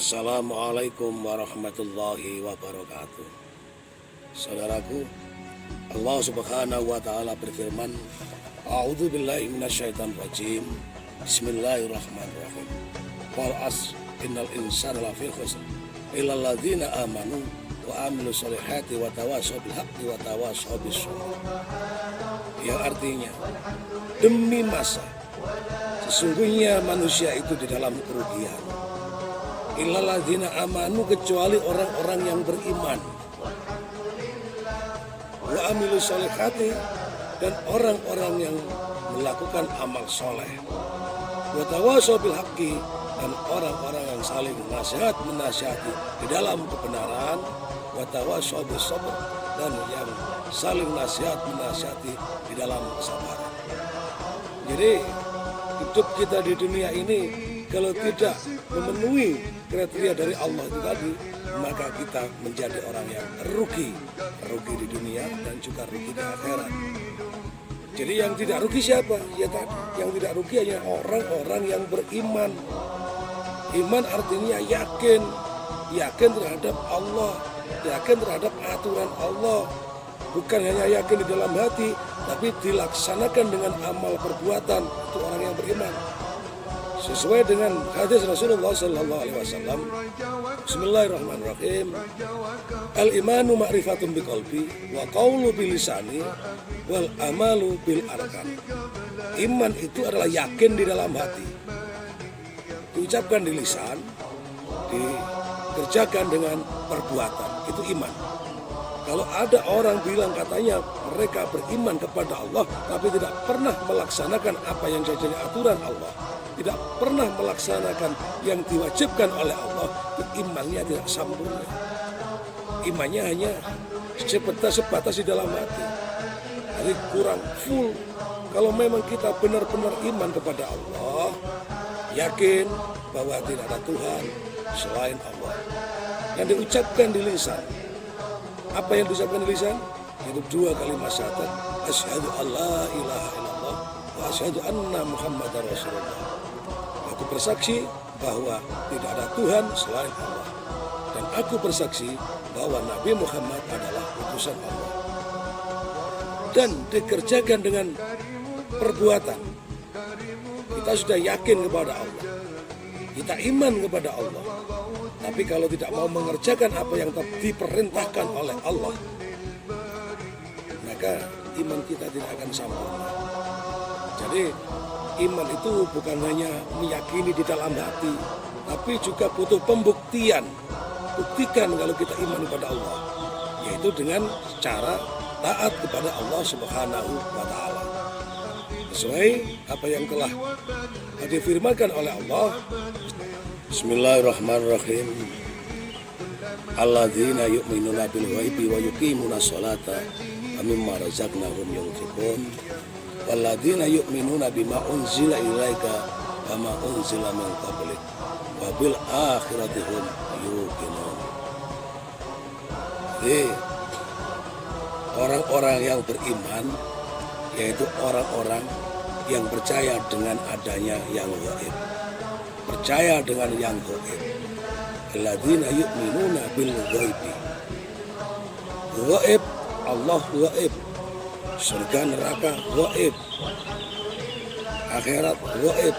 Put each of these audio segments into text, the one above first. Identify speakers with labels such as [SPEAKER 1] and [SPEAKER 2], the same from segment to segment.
[SPEAKER 1] Assalamualaikum warahmatullahi wabarakatuh. Saudaraku, Allah Subhanahu wa taala berfirman, A'udzu billahi minasyaitonir rajim. Bismillahirrahmanirrahim. Wal 'asr innal insana lafi khusr illal ladzina amanu wa amilus solihati wa tawassaw bil haqqi wa tawassaw bis sabr. Yang artinya, demi masa sesungguhnya manusia itu di dalam kerugian. Illal ladzina amanu, kecuali orang-orang yang beriman. Wa amilus solihati, dan orang-orang yang melakukan amal soleh. Wa tawassaw bil haqqi, dan orang-orang yang saling menasihati di dalam kebenaran. Wa tawassaw bis sabr, dan yang saling menasihati di dalam kesabaran. Jadi hidup kita di dunia ini kalau tidak memenuhi kriteria dari Allah itu tadi, maka kita menjadi orang yang rugi di dunia dan juga rugi di akhirat. Jadi yang tidak rugi siapa? Ya tadi, yang tidak rugi hanya orang-orang yang beriman. Iman artinya yakin terhadap Allah, yakin terhadap aturan Allah. Bukan hanya yakin di dalam hati, tapi dilaksanakan dengan amal perbuatan. Itu orang yang beriman. Sesuai dengan hadis Rasulullah SAW. Bismillahirrahmanirrahim. Al-imanu ma'rifatun biqalbi wa qawlu bilisani wal amalu bil arkan. Iman itu adalah yakin di dalam hati, diucapkan di lisan, dikerjakan dengan perbuatan. Itu iman. Kalau ada orang bilang katanya mereka beriman kepada Allah, tapi tidak pernah melaksanakan apa yang jadi aturan Allah, tidak pernah melaksanakan yang diwajibkan oleh Allah, itu imannya tidak sempurna. Imannya hanya sebatas di dalam hati. Jadi kurang full. Kalau memang kita benar-benar iman kepada Allah, yakin bahwa tidak ada Tuhan selain Allah, yang diucapkan di lisan. Apa yang diucapkan di lisan? Itu 2 kalimat syahadat. Asyhadu alla ilaha illallah wa asyhadu anna Muhammadar Rasulullah. Aku bersaksi bahwa tidak ada Tuhan selain Allah, dan aku bersaksi bahwa Nabi Muhammad adalah utusan Allah. Dan dikerjakan dengan perbuatan. Kita sudah yakin kepada Allah, kita iman kepada Allah, tapi kalau tidak mau mengerjakan apa yang diperintahkan oleh Allah, maka iman kita tidak akan sempurna. Jadi iman itu bukan hanya meyakini di dalam hati, tapi juga butuh pembuktian. Buktikan kalau kita iman kepada Allah, yaitu dengan cara taat kepada Allah Subhanahu wa taala. Sesuai apa yang telah difirmankan oleh Allah. Bismillahirrahmanirrahim. Alladzina yu'minuna bil ghaibi wa yuqimuna sholata wa mimma razaqnahum yunfiqun. Walladzina yu'minuna bima unzila ilaika wa ma unzila min qablik wa bil akhirati hum yuqinun. Jadi orang-orang yang beriman, yaitu orang-orang yang percaya dengan adanya yang gaib, percaya dengan yang gaib. Alladzina yu'minuna bil ghaibi. Gaib, Allah gaib, surga neraka gaib, akhirat gaib.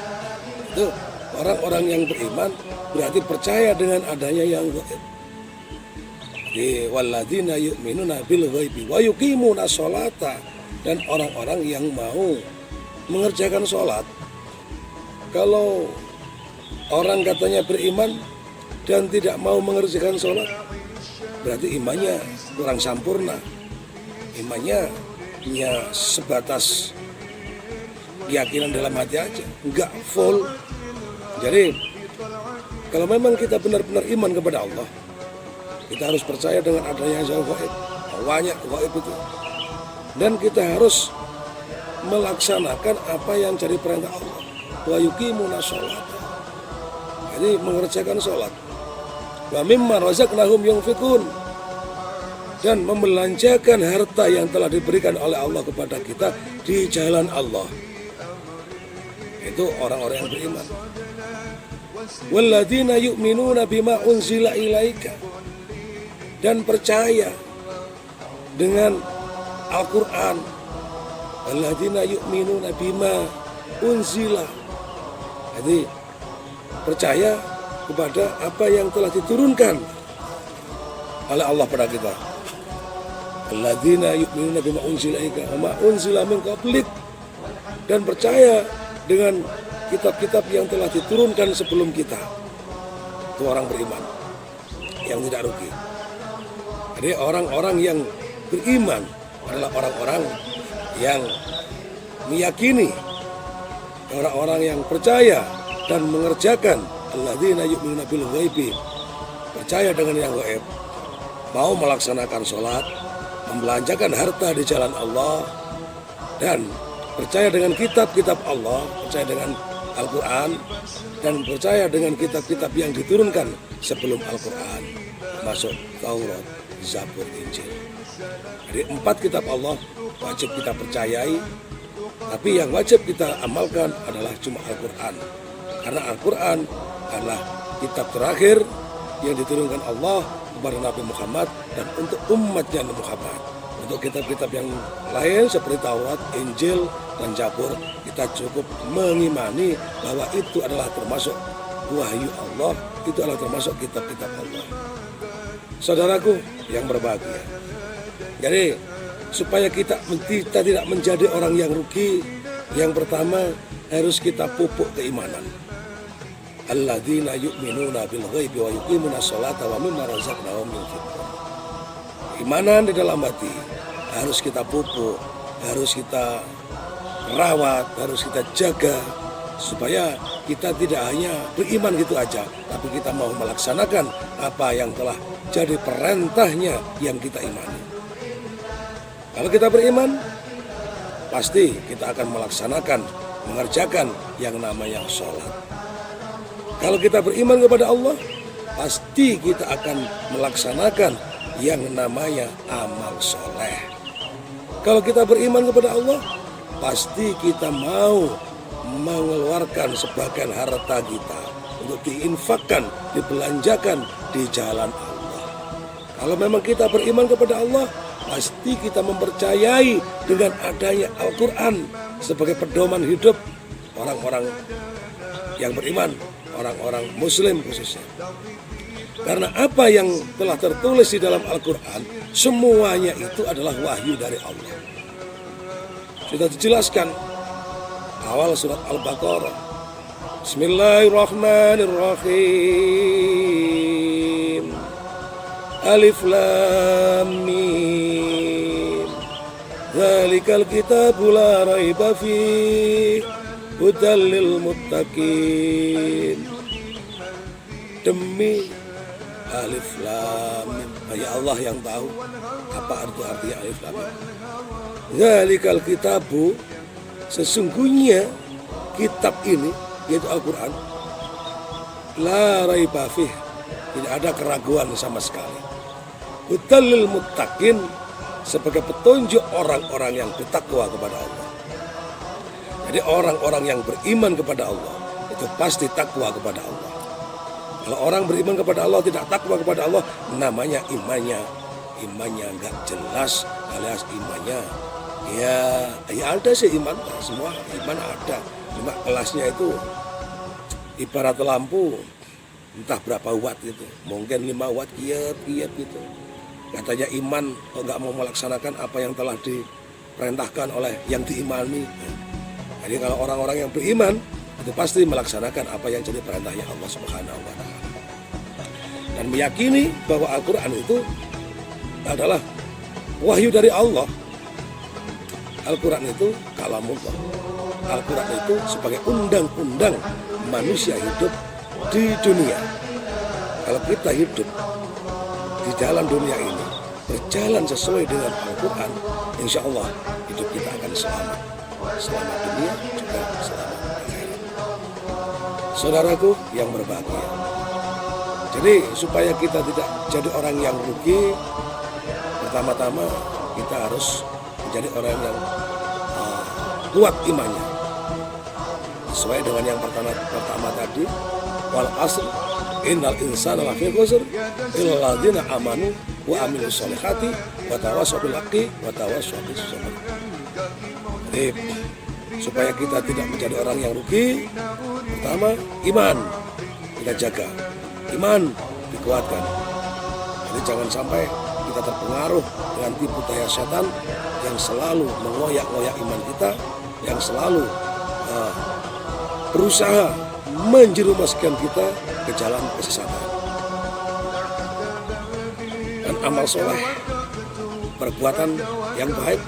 [SPEAKER 1] Itu orang-orang yang beriman berarti percaya dengan adanya yang gaib. Di walladzina yu'minuna bil ghaibi wa yuqimuna sholata, dan orang-orang yang mau mengerjakan sholat. Kalau orang katanya beriman dan tidak mau mengerjakan sholat, berarti imannya kurang sempurna. Imannya hanya sebatas keyakinan dalam hati aja, enggak full. Jadi kalau memang kita benar-benar iman kepada Allah, kita harus percaya dengan adanya yang gaib, banyak gaib itu, dan kita harus melaksanakan apa yang jadi perintah Allah. Wa yuqimuna sholata, jadi mengerjakan sholat. Wa mimma razaqnahum yunfiqun, dan membelanjakan harta yang telah diberikan oleh Allah kepada kita di jalan Allah. Itu orang-orang yang beriman. Walladzina yu'minuna bima unzila ilaika, dan percaya dengan Al-Quran. Walladzina yu'minuna bima unzila, jadi percaya kepada apa yang telah diturunkan oleh Allah pada kita. Alladzina yu'minuna bima unzila ilaika wa ma unzila min qablik, dan percaya dengan kitab-kitab yang telah diturunkan sebelum kita. Itu orang beriman yang tidak rugi. Jadi orang-orang yang beriman adalah orang-orang yang meyakini, orang-orang yang percaya dan mengerjakan. Alladzina yu'minuna bil ghaibi, percaya dengan yang gaib, mau melaksanakan sholat, membelanjakan harta di jalan Allah, dan percaya dengan kitab-kitab Allah, percaya dengan Al-Quran, dan percaya dengan kitab-kitab yang diturunkan sebelum Al-Quran, termasuk Taurat, Zabur, Injil. Jadi 4 kitab Allah wajib kita percayai, tapi yang wajib kita amalkan adalah cuma Al-Quran. Karena Al-Quran adalah kitab terakhir yang diturunkan Allah kepada Nabi Muhammad dan untuk umatnya Nabi Muhammad. Untuk kitab-kitab yang lain seperti Taurat, Injil, dan Zabur, kita cukup mengimani bahwa itu adalah termasuk wahyu Allah, itu adalah termasuk kitab-kitab Allah. Saudaraku yang berbahagia, jadi supaya kita tidak menjadi orang yang rugi, yang pertama harus kita pupuk keimanan. Alladzina yu'minuna bil ghaibi wa yuqimuna sholata wa mimma razaqnahum yunfiqun. Keimanan di dalam hati harus kita pupuk, harus kita rawat, harus kita jaga, supaya kita tidak hanya beriman gitu aja, tapi kita mau melaksanakan apa yang telah jadi perintahnya yang kita imani. Kalau kita beriman, pasti kita akan melaksanakan, mengerjakan yang namanya sholat. Kalau kita beriman kepada Allah, pasti kita akan melaksanakan yang namanya amal soleh. Kalau kita beriman kepada Allah, pasti kita mau mengeluarkan sebagian harta kita untuk diinfakkan, dibelanjakan di jalan Allah. Kalau memang kita beriman kepada Allah, pasti kita mempercayai dengan adanya Al-Quran sebagai pedoman hidup orang-orang yang beriman, orang-orang Muslim khususnya. Karena apa yang telah tertulis di dalam Al-Quran, semuanya itu adalah wahyu dari Allah. Sudah dijelaskan awal surat Al-Baqarah. Bismillahirrahmanirrahim. Alif Lam Mim. Dzalikal kitabu la raiba fihi hudal lil muttaqin. Demi Alif Lam Mim, hanya Allah yang tahu apa artinya Alif Lam Mim. Dzalikal kitabu, sesungguhnya kitab ini yaitu Al-Quran, la raiba fih, tidak ada keraguan sama sekali. Hudal lil muttaqin, sebagai petunjuk orang-orang yang bertakwa kepada Allah. Jadi orang-orang yang beriman kepada Allah itu pasti takwa kepada Allah. Kalau orang beriman kepada Allah tidak takwa kepada Allah, namanya imannya nggak jelas, alias imannya ya ada sih iman, semua iman ada, cuma kelasnya itu ibarat lampu entah berapa watt gitu, mungkin 5 watt kiep gitu. Katanya iman kok nggak mau melaksanakan apa yang telah diperintahkan oleh yang diimani. Jadi kalau orang-orang yang beriman itu pasti melaksanakan apa yang jadi perintahnya Allah Subhanahu wa Ta'ala, dan meyakini bahwa Al-Quran itu adalah wahyu dari Allah. Al-Quran itu kalamullah. Al-Quran itu sebagai undang-undang manusia hidup di dunia. Kalau kita hidup di dalam dunia ini berjalan sesuai dengan Al-Quran, insya Allah hidup kita akan selamat. Selamat dunia juga selamat akhirat. Saudaraku yang berbahagia, jadi supaya kita tidak jadi orang yang rugi, pertama-tama kita harus menjadi orang yang kuat imannya. Sesuai dengan yang pertama tadi, wal asr innal insana lafi khusr illa alladziina amanu wa amilus sholihati wa tawassaw bil haqqi wa tawassaw bis sabr. Jadi supaya kita tidak menjadi orang yang rugi, pertama iman kita jaga, iman dikuatkan. Jadi jangan sampai kita terpengaruh dengan tipu daya setan yang selalu mengoyak-ngoyak iman kita, yang selalu berusaha menjerumuskan kita ke jalan kesesatan. Dan amal soleh, perbuatan yang baik.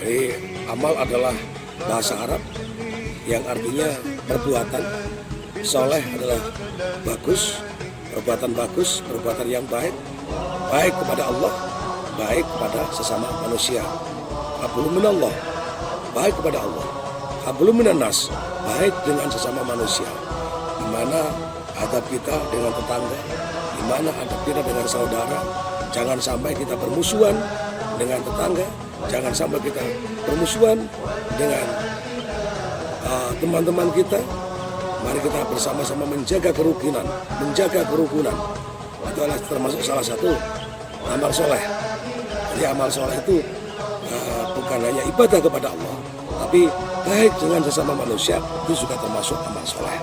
[SPEAKER 1] Jadi amal adalah bahasa Arab yang artinya perbuatan. Soleh adalah bagus, perbuatan yang baik, baik kepada Allah, baik kepada sesama manusia. Hablum minallah, baik kepada Allah. Hablum minannas, baik dengan sesama manusia. Di mana adab kita dengan tetangga, di mana adab kita dengan saudara. Jangan sampai kita bermusuhan dengan tetangga, jangan sampai kita bermusuhan dengan teman-teman kita. Mari kita bersama-sama menjaga kerukunan, Itu adalah termasuk salah satu amal soleh. Jadi amal soleh itu bukan hanya ibadah kepada Allah, tapi baik dengan sesama manusia, itu juga termasuk amal soleh.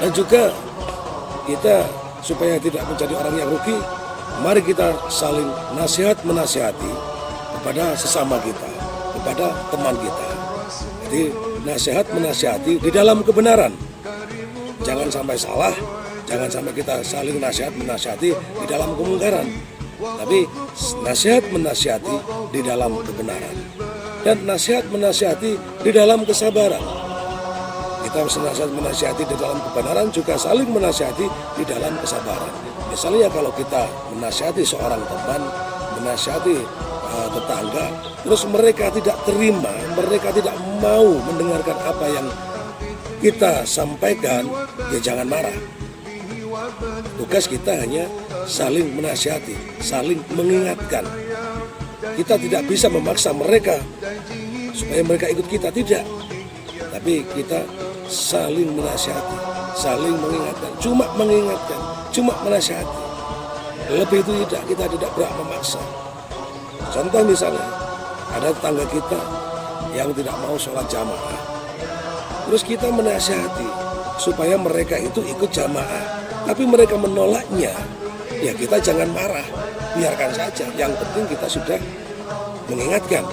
[SPEAKER 1] Dan juga kita supaya tidak menjadi orang yang rugi, mari kita saling menasihati kepada sesama kita, kepada teman kita. Jadi nasihat menasihati di dalam kebenaran. Jangan sampai salah, jangan sampai kita saling menasihati di dalam kemungkaran. Tapi nasihat menasihati di dalam kebenaran. Dan nasihat menasihati di dalam kesabaran. Kita nasihat menasihati di dalam kebenaran, juga saling menasihati di dalam kesabaran. Misalnya kalau kita menasihati seorang teman, menasihati tetangga, terus mereka tidak terima, mereka tidak mau mendengarkan apa yang kita sampaikan, ya jangan marah. Tugas kita hanya saling menasihati, saling mengingatkan. Kita tidak bisa memaksa mereka supaya mereka ikut kita, tidak. Tapi kita saling menasihati, saling mengingatkan, cuma menasihati. Lebih itu tidak, kita tidak berhak memaksa. Contoh misalnya, ada tetangga kita yang tidak mau sholat jamaah. Terus kita menasihati supaya mereka itu ikut jamaah. Tapi mereka menolaknya, ya kita jangan marah, biarkan saja. Yang penting kita sudah mengingatkan,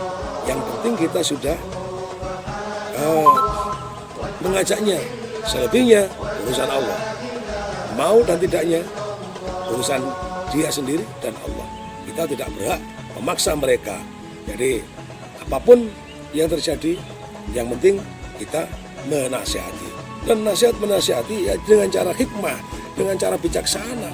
[SPEAKER 1] yang penting kita sudah mengajaknya. Selebihnya urusan Allah. Mau dan tidaknya urusan dia sendiri dan Allah. Kita tidak berhak memaksa mereka. Jadi apapun yang terjadi, yang penting kita menasihati. Dan menasihati ya dengan cara hikmah, dengan cara bijaksana.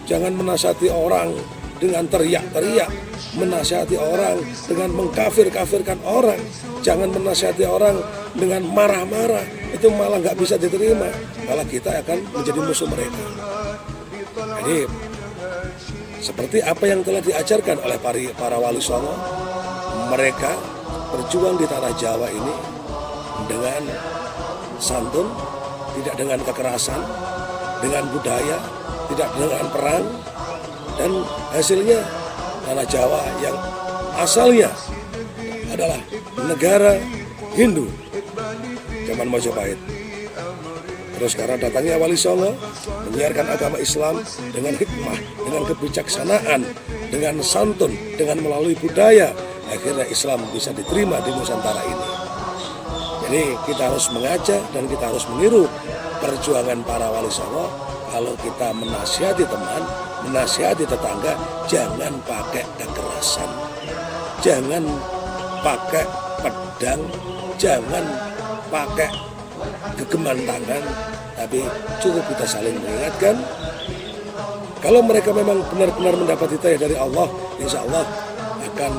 [SPEAKER 1] Jangan menasihati orang dengan teriak-teriak, menasihati orang dengan mengkafir-kafirkan orang. Jangan menasihati orang dengan marah-marah, itu malah nggak bisa diterima, malah kita akan menjadi musuh mereka. Jadi seperti apa yang telah diajarkan oleh para wali songo, mereka berjuang di tanah Jawa ini dengan santun, tidak dengan kekerasan, dengan budaya, tidak dengan perang, dan hasilnya tanah Jawa yang asalnya adalah negara Hindu zaman Majapahit. Terus karena datangnya Wali Songo menyiarkan agama Islam dengan hikmah, dengan kebijaksanaan, dengan santun, dengan melalui budaya, akhirnya Islam bisa diterima di Nusantara ini. Jadi kita harus mengajak dan kita harus meniru perjuangan para Wali Songo. Kalau kita menasihati teman, menasihati tetangga, jangan pakai kekerasan, jangan pakai pedang, jangan pakai gegeman tangan, tapi cukup kita saling mengingatkan. Kalau mereka memang benar-benar mendapat hidayah dari Allah, insya Allah akan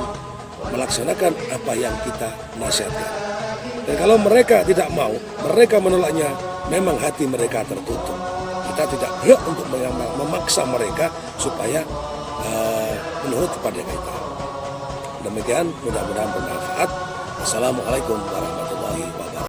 [SPEAKER 1] melaksanakan apa yang kita nasihatkan. Dan kalau mereka tidak mau, mereka menolaknya, memang hati mereka tertutup. Kita tidak berhak untuk memaksa mereka supaya menurut kepada kita. Demikian, mudah-mudahan bermanfaat. Assalamualaikum warahmatullahi wabarakatuh.